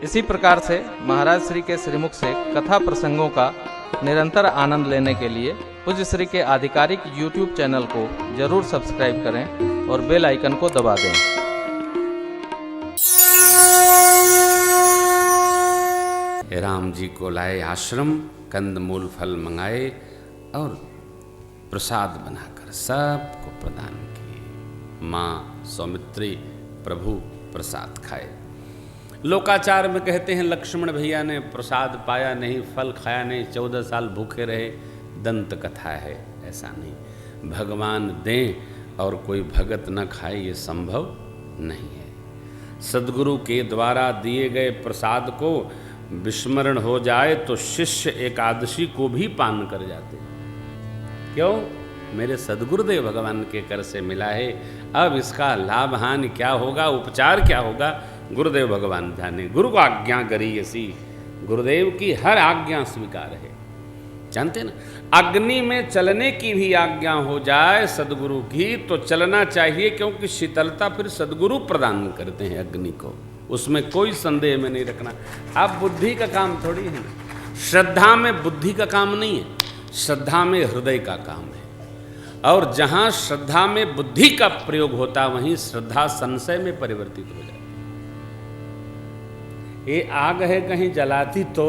इसी प्रकार से महाराज श्री के श्रीमुख से कथा प्रसंगों का निरंतर आनंद लेने के लिए पूज्य श्री के आधिकारिक YouTube चैनल को जरूर सब्सक्राइब करें और बेल आइकन को दबा दें। राम जी को लाए आश्रम, कंद मूल फल मंगाए और प्रसाद बनाकर सबको प्रदान किए। माँ सौमित्री प्रभु प्रसाद खाए। लोकाचार में कहते हैं लक्ष्मण भैया ने प्रसाद पाया नहीं, फल खाया नहीं, 14 साल भूखे रहे, दंत कथा है। ऐसा नहीं, भगवान दें और कोई भगत न खाए, ये संभव नहीं है। सद्गुरु के द्वारा दिए गए प्रसाद को विस्मरण हो जाए तो शिष्य एकादशी को भी पान कर जाते। क्यों? मेरे सद्गुरुदेव भगवान के कर से मिला है, अब इसका लाभ हानि क्या होगा, उपचार क्या होगा, गुरुदेव भगवान जाने। गुरु को आज्ञा करी ऐसी, गुरुदेव की हर आज्ञा स्वीकार है। जानते ना, अग्नि में चलने की भी आज्ञा हो जाए सदगुरु की तो चलना चाहिए, क्योंकि शीतलता फिर सदगुरु प्रदान करते हैं अग्नि को, उसमें कोई संदेह में नहीं रखना। अब बुद्धि का काम थोड़ी है ना, श्रद्धा में बुद्धि का काम नहीं है, श्रद्धा में हृदय का काम है। और जहां श्रद्धा में बुद्धि का प्रयोग होता वहीं श्रद्धा संशय में परिवर्तित हो जाती। ये आग है कहीं जलाती तो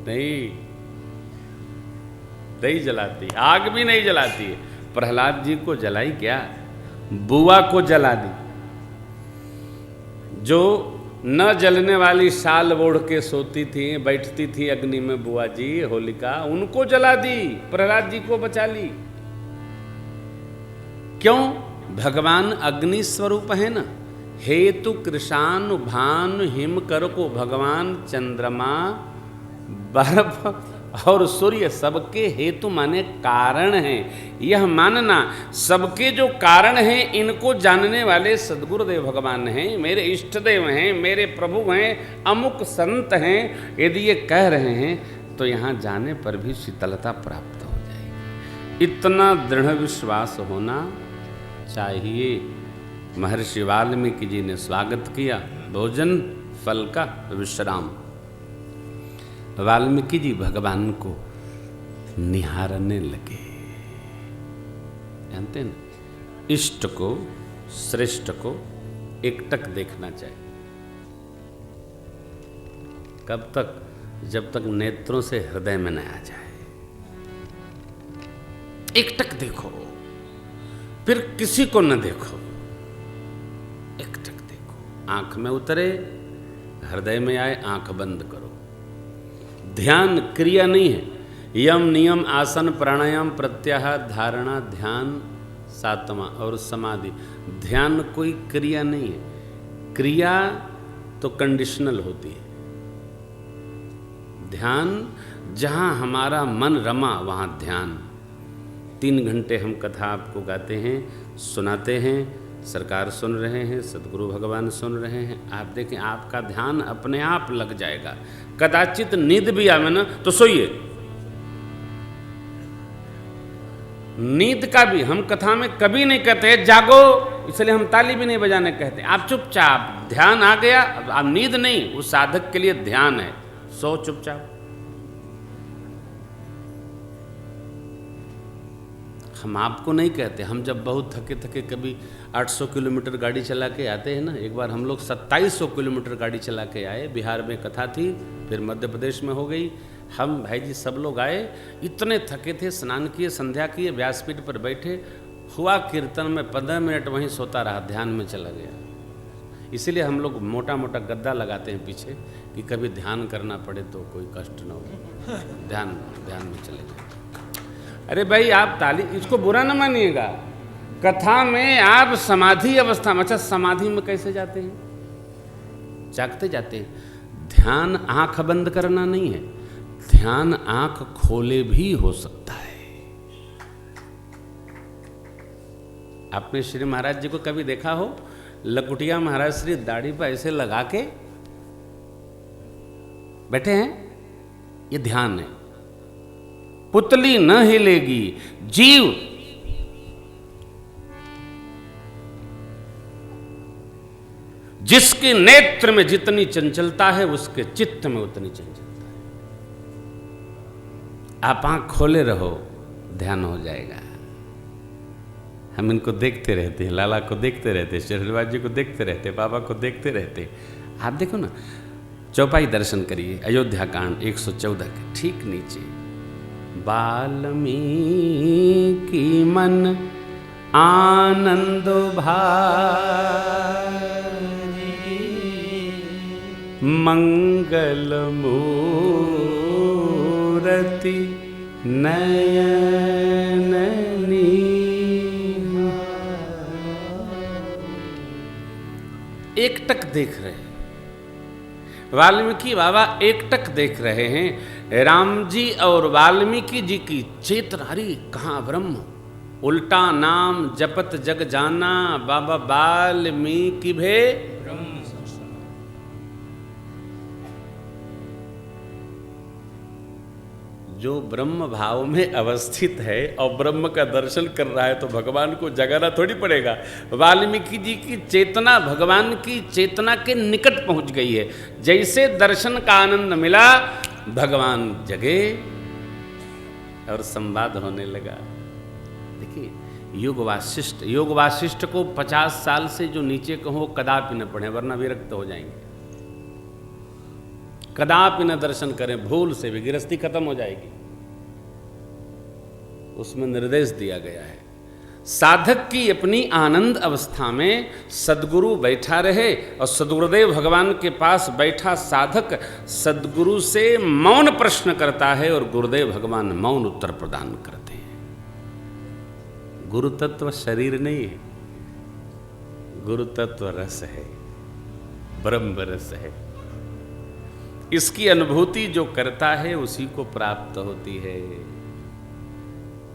नहीं जलाती, आग भी नहीं जलाती है। प्रहलाद जी को जलाई क्या? बुआ को जला दी। जो न जलने वाली शाल ओढ़ के सोती थी, बैठती थी अग्नि में बुआ जी होलिका, उनको जला दी, प्रहलाद जी को बचा ली। क्यों? भगवान अग्नि स्वरूप है ना। हेतु कृषानु भानु हिम कर को भगवान चंद्रमा बर्फ और सूर्य सबके हेतु माने कारण हैं। यह मानना सबके जो कारण हैं इनको जानने वाले सद्गुरुदेव भगवान हैं, मेरे इष्ट देव हैं, मेरे प्रभु हैं, अमुक संत हैं। यदि ये कह रहे हैं तो यहाँ जाने पर भी शीतलता प्राप्त हो जाएगी। इतना दृढ़ विश्वास होना चाहिए। महर्षि वाल्मीकि जी ने स्वागत किया, भोजन फल का विश्राम। वाल्मीकि जी भगवान को निहारने लगे। जानते हैं, इष्ट को श्रेष्ठ को एकटक देखना चाहिए। कब तक? जब तक नेत्रों से हृदय में न आ जाए। एकटक देखो, फिर किसी को न देखो, एकटक देखो। आंख में उतरे, हृदय में आए, आंख बंद करो। ध्यान क्रिया नहीं है। यम नियम आसन प्राणायाम प्रत्याहार धारणा ध्यान सातवां और समाधि। ध्यान कोई क्रिया नहीं है। क्रिया तो कंडीशनल होती है। ध्यान जहां हमारा मन रमा वहां ध्यान। 3 घंटे हम कथा आपको गाते हैं, सुनाते हैं, सरकार सुन रहे हैं, सदगुरु भगवान सुन रहे हैं। आप देखें, आपका ध्यान अपने आप लग जाएगा। कदाचित नींद भी आवे ना तो सोइए। नींद का भी हम कथा में कभी नहीं कहते जागो, इसलिए हम ताली भी नहीं बजाने कहते। आप चुपचाप, ध्यान आ गया, आप नींद नहीं, उस साधक के लिए ध्यान है। सो चुपचाप। हम आपको नहीं कहते। हम जब बहुत थके थके कभी 800 किलोमीटर गाड़ी चला के आते हैं ना, एक बार हम लोग 2700 किलोमीटर गाड़ी चला के आए। बिहार में कथा थी, फिर मध्य प्रदेश में हो गई। हम भाई जी सब लोग आए, इतने थके थे, स्नान किए, संध्या किए, व्यासपीठ पर बैठे, हुआ कीर्तन में 15 मिनट वहीं सोता रहा, ध्यान में चला गया। इसीलिए हम लोग मोटा मोटा गद्दा लगाते हैं पीछे कि कभी ध्यान करना पड़े तो कोई कष्ट न हो, ध्यान में चले जाए। अरे भाई आप ताली, इसको बुरा न मानिएगा। कथा में आप समाधि अवस्था में, अच्छा समाधि में कैसे जाते हैं? जागते जाते हैं। ध्यान आंख बंद करना नहीं है, ध्यान आंख खोले भी हो सकता है। आपने श्री महाराज जी को कभी देखा हो? लकुटिया महाराज श्री दाढ़ी पर ऐसे लगा के बैठे हैं, ये ध्यान है। पुतली न हिलेगी, जीव जिसके नेत्र में जितनी चंचलता है उसके चित्त में उतनी चंचलता है। आप आंख खोले रहो, ध्यान हो जाएगा। हम इनको देखते रहते हैं, लाला को देखते रहते हैं, शहरवाज जी को देखते रहते हैं, बाबा को देखते रहते हैं। आप देखो ना, चौपाई दर्शन करिए, अयोध्या कांड 114 के ठीक नीचे, वाल्मीकि मन आनंद भारी मंगल मूरति नयन एकटक देख रहे हैं वाल्मीकि बाबा, एकटक देख रहे हैं राम जी और वाल्मीकि जी की चेतना। अरे कहाँ ब्रह्म, उल्टा नाम जपत जग जाना, बाबा वाल्मीकि भे जो ब्रह्म भाव में अवस्थित है और ब्रह्म का दर्शन कर रहा है तो भगवान को जगाना थोड़ी पड़ेगा। वाल्मीकि जी की चेतना भगवान की चेतना के निकट पहुंच गई है। जैसे दर्शन का आनंद मिला, भगवान जगे और संवाद होने लगा। देखिए, योग वासिष्ठ को 50 साल से जो नीचे कहो कदापि न पढ़े, वरना विरक्त हो जाएंगे। कदापि न दर्शन करें, भूल से भी गृहस्थी खत्म हो जाएगी। उसमें निर्देश दिया गया है, साधक की अपनी आनंद अवस्था में सद्गुरु बैठा रहे और सद्गुरुदेव भगवान के पास बैठा साधक सद्गुरु से मौन प्रश्न करता है और गुरुदेव भगवान मौन उत्तर प्रदान करते हैं। गुरु तत्व शरीर नहीं है, गुरु तत्व रस है, ब्रह्म रस है। इसकी अनुभूति जो करता है उसी को प्राप्त होती है।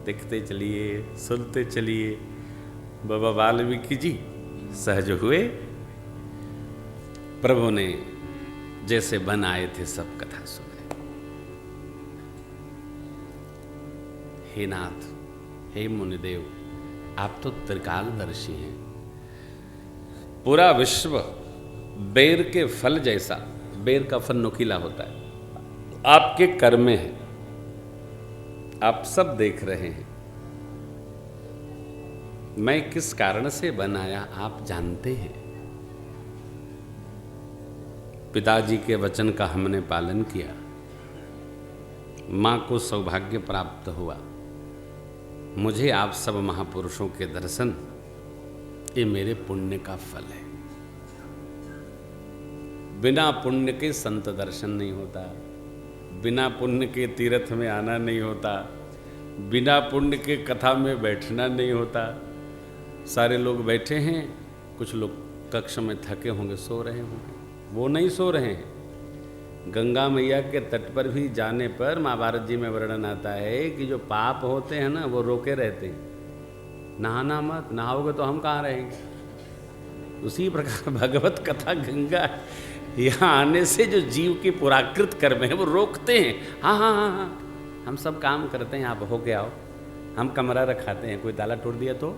देखते चलिए, सुनते चलिए। बाबा वाल्मीकि जी सहज हुए, प्रभु ने जैसे बनाए थे सब कथा सुनाई। हे नाथ, हे मुनिदेव, आप तो त्रिकालदर्शी हैं। पूरा विश्व बेर के फल जैसा, बेर का फल नुकीला होता है, आपके कर में है। आप सब देख रहे हैं। मैं किस कारण से बनाया आप जानते हैं। पिताजी के वचन का हमने पालन किया, मां को सौभाग्य प्राप्त हुआ। मुझे आप सब महापुरुषों के दर्शन, ये मेरे पुण्य का फल है। बिना पुण्य के संत दर्शन नहीं होता, बिना पुण्य के तीर्थ में आना नहीं होता, बिना पुण्य के कथा में बैठना नहीं होता। सारे लोग बैठे हैं, कुछ लोग कक्ष में थके होंगे, सो रहे होंगे। वो नहीं सो रहे हैं। गंगा मैया के तट पर भी जाने पर महाभारत जी में वर्णन आता है कि जो पाप होते हैं ना, वो रोके रहते हैं, नहाना मत, नहाओगे तो हम कहाँ रहेंगे। उसी प्रकार भगवत कथा गंगा, यहाँ आने से जो जीव के पुराकृत कर्म है वो रोकते हैं। हाँ हाँ हाँ हाँ, हम सब काम करते हैं, आप होके आओ। हम कमरा रखाते हैं, कोई ताला तोड़ दिया तो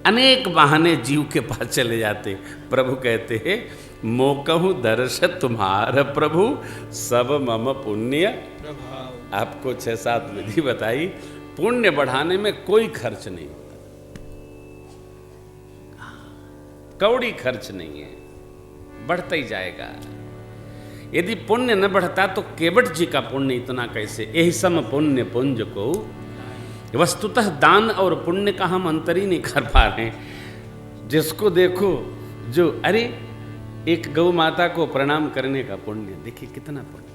अनेक बहाने जीव के पास चले जाते। प्रभु कहते हैं, मोकहु दर्श तुम्हार प्रभु, सब मम पुण्य प्रभाव। आपको 6-7 विधि बताई। पुण्य बढ़ाने में कोई खर्च नहीं होता, कौड़ी खर्च नहीं है, बढ़ता ही जाएगा। यदि पुण्य न बढ़ता तो केवट जी का पुण्य इतना कैसे। यही सम पुण्य पुंज को, वस्तुतः दान और पुण्य का हम अंतर ही नहीं कर पा रहे। जिसको देखो, जो अरे एक गौ माता को प्रणाम करने का पुण्य, देखिए कितना पुण्य।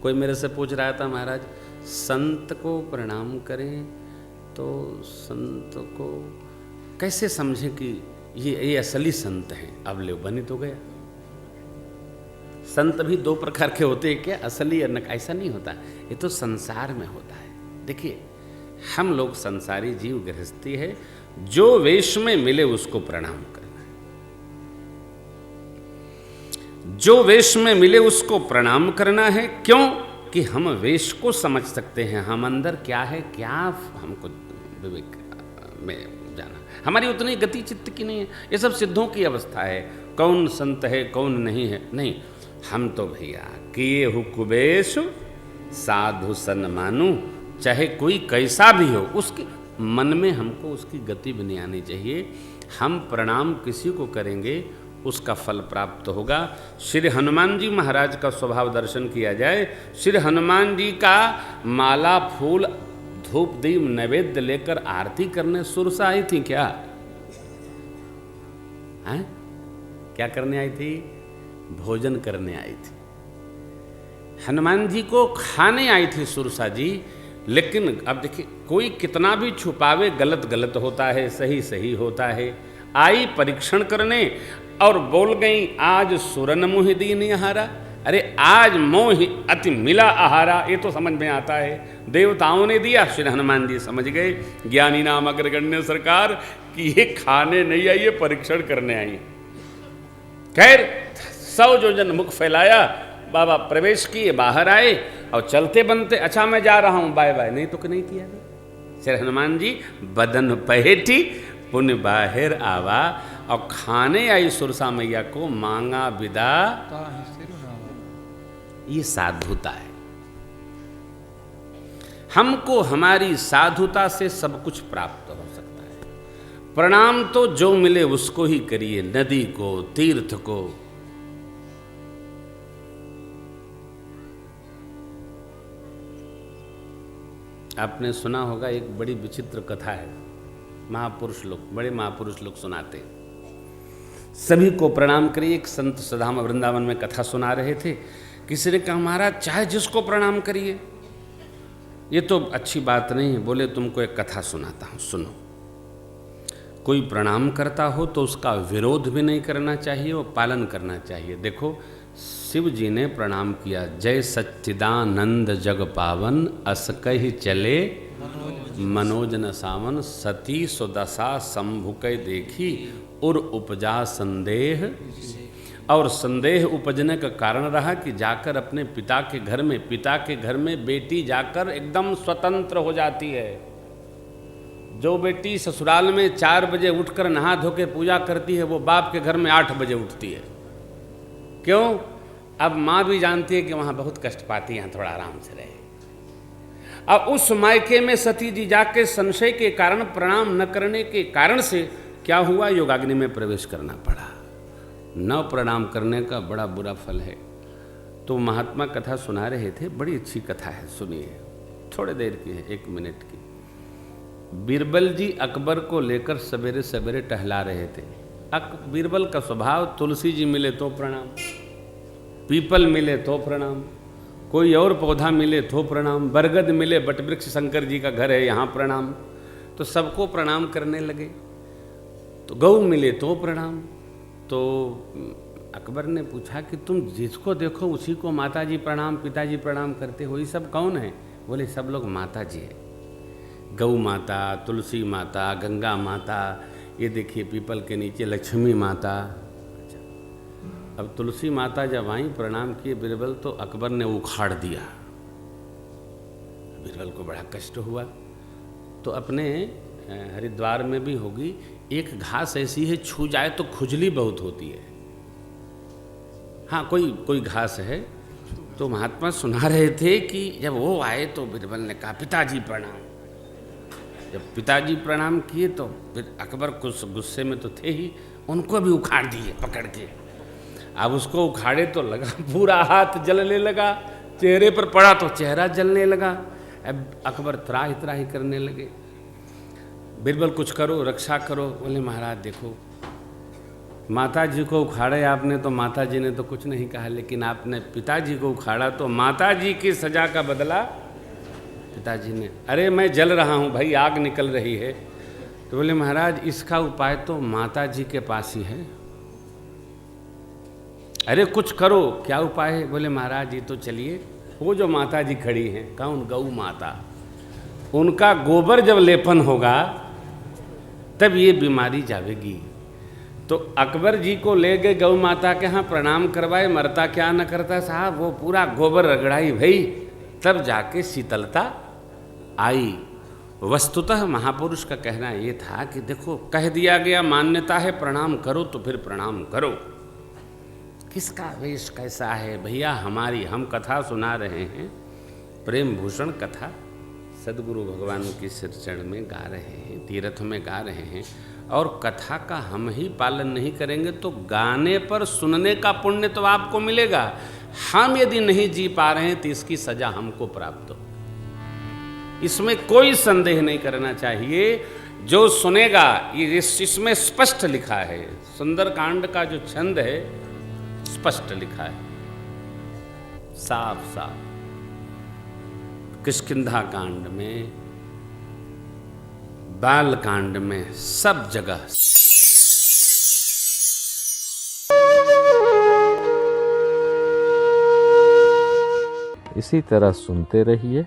कोई मेरे से पूछ रहा था, महाराज संत को प्रणाम करें तो संत को कैसे समझें कि ये असली संत हैं। अब ले बनी तो गया। संत भी 2 प्रकार के होते हैं क्या, असली और नकली? ऐसा नहीं होता, ये तो संसार में होता है। देखिए, हम लोग संसारी जीव, गृहस्थी है, जो वेश में मिले उसको प्रणाम करना है। जो वेश में मिले उसको प्रणाम करना है। क्यों? कि हम वेश को समझ सकते हैं, हम अंदर क्या है, क्या हमको विवेक में जाना, हमारी उतनी गति चित्त की नहीं है। ये सब सिद्धों की अवस्था है, कौन संत है कौन नहीं है, नहीं। हम तो भैया किए हु कुबेश साधु सन मानू, चाहे कोई कैसा भी हो, उसके मन में हमको उसकी गति भी नहीं आनी चाहिए। हम प्रणाम किसी को करेंगे उसका फल प्राप्त होगा। श्री हनुमान जी महाराज का स्वभाव दर्शन किया जाए। श्री हनुमान जी का माला फूल धूप दीप नैवेद्य लेकर आरती करने सुरसा आई थी क्या? हैं? क्या करने आई थी? भोजन करने आई थी। हनुमान जी को खाने आई थी सुरसा जी। लेकिन अब देखिए, कोई कितना भी छुपावे, गलत गलत होता है, सही सही होता है। आई परीक्षण करने और बोल गई, आज सुरन मुहि दीन आहारा। अरे आज मोह अति मिला आहारा, ये तो समझ में आता है, देवताओं ने दिया। श्री हनुमान जी समझ गए, ज्ञानी नाम अग्रगण्य सरकार, कि ये खाने नहीं आई, ये परीक्षण करने आई। खैर 100 योजन मुख फैलाया, बाबा प्रवेश किए, बाहर आए और चलते बनते, अच्छा मैं जा रहा हूं, बाय बाय, नहीं तो नहीं किया गया। श्री हनुमान जी बदन पहेटी पुण्य बाहर आवा, और खाने आई सुरसा मैया को मांगा विदा। ये साधुता है। हमको हमारी साधुता से सब कुछ प्राप्त हो सकता है। प्रणाम तो जो मिले उसको ही करिए, नदी को, तीर्थ को। आपने सुना होगा, एक बड़ी विचित्र कथा है, महापुरुष लोग, बड़े महापुरुष लोग सुनाते। सभी को प्रणाम करिए। एक संत सदाम वृंदावन में कथा सुना रहे थे। किसी ने कहा, महाराज चाहे जिसको प्रणाम करिए, ये तो अच्छी बात नहीं है। बोले तुमको एक कथा सुनाता हूँ, सुनो। कोई प्रणाम करता हो तो उसका विरोध भी नहीं करना चाहिए और पालन करना चाहिए। देखो, शिव जी ने प्रणाम किया, जय सच्चिदानंद जग पावन, अस कहि चले मनोजन सावन, सती सुदशा संभुकै देखी, उर उपजा संदेह। और संदेह उपजने का कारण रहा कि जाकर अपने पिता के घर में बेटी जाकर एकदम स्वतंत्र हो जाती है। जो बेटी ससुराल में 4 बजे उठकर नहा धो के पूजा करती है, वो बाप के घर में 8 बजे उठती है। क्यों? अब माँ भी जानती है कि वहाँ बहुत कष्ट पाती है, यहाँ थोड़ा आराम से रहे। अब उस मायके में सती जी जाके संशय के कारण, प्रणाम न करने के कारण से क्या हुआ, योगाग्नि में प्रवेश करना पड़ा। न प्रणाम करने का बड़ा बुरा फल है। तो महात्मा कथा सुना रहे थे, बड़ी अच्छी कथा है, सुनिए। थोड़े देर की है, 1 मिनट की। बीरबल जी अकबर को लेकर सवेरे सवेरे टहला रहे थे। बीरबल का स्वभाव, तुलसी जी मिले तो प्रणाम, पीपल मिले तो प्रणाम, कोई और पौधा मिले तो प्रणाम, बरगद मिले, बटवृक्ष शंकर जी का घर है यहाँ प्रणाम। तो सबको प्रणाम करने लगे। तो गौ मिले तो प्रणाम। तो अकबर ने पूछा कि तुम जिसको देखो उसी को माता जी प्रणाम, पिताजी प्रणाम करते हो, ये सब कौन है? बोले सब लोग माता जी है। गौ माता, तुलसी माता, गंगा माता, ये देखिए पीपल के नीचे लक्ष्मी माता। अच्छा, अब तुलसी माता जब आई, प्रणाम किए बीरबल, तो अकबर ने उखाड़ दिया। बीरबल को बड़ा कष्ट हुआ। तो अपने हरिद्वार में भी होगी, एक घास ऐसी है, छू जाए तो खुजली बहुत होती है। हाँ, कोई घास है। तो महात्मा सुना रहे थे कि जब वो आए तो बीरबल ने कहा, पिताजी प्रणाम। जब पिताजी प्रणाम किए तो फिर अकबर कुछ गुस्से में तो थे ही, उनको भी उखाड़ दिए पकड़ के। अब उसको उखाड़े तो लगा पूरा हाथ जलने लगा, चेहरे पर पड़ा तो चेहरा जलने लगा। अब अकबर त्राही त्राही करने लगे, बीरबल कुछ करो, रक्षा करो। बोले महाराज देखो, माता जी को उखाड़े आपने तो माता जी ने तो कुछ नहीं कहा, लेकिन आपने पिताजी को उखाड़ा तो माता जी की सजा का बदला पिताजी ने। अरे मैं जल रहा हूँ भाई, आग निकल रही है। तो बोले महाराज इसका उपाय तो माता जी के पास ही है। अरे कुछ करो, क्या उपाय है? बोले महाराज ये तो चलिए, वो जो माता जी खड़ी हैं, कौन? गौ माता, उनका गोबर जब लेपन होगा तब ये बीमारी जावेगी। तो अकबर जी को ले गए गौ माता के यहाँ, प्रणाम करवाए, मरता क्या न करता साहब, वो पूरा गोबर रगड़ाई भाई, तब जाके शीतलता आई। वस्तुतः महापुरुष का कहना ये था कि देखो, कह दिया गया मान्यता है प्रणाम करो तो फिर प्रणाम करो। किसका वेश कैसा है भैया, हमारी हम कथा सुना रहे हैं, प्रेम भूषण कथा सदगुरु भगवान की सिरचरण में गा रहे हैं, तीर्थ में गा रहे हैं, और कथा का हम ही पालन नहीं करेंगे तो गाने पर सुनने का पुण्य तो आपको मिलेगा, हम यदि नहीं जी पा रहे हैं तो इसकी सजा हमको प्राप्त हो। इसमें कोई संदेह नहीं करना चाहिए। जो सुनेगा, ये इसमें स्पष्ट लिखा है, सुंदरकांड का जो छंद है स्पष्ट लिखा है, साफ साफ। किष्किंधा कांड में, बाल कांड में, सब जगह। इसी तरह सुनते रहिए,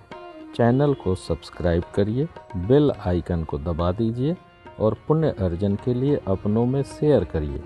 चैनल को सब्सक्राइब करिए, बेल आइकन को दबा दीजिए और पुण्य अर्जन के लिए अपनों में शेयर करिए।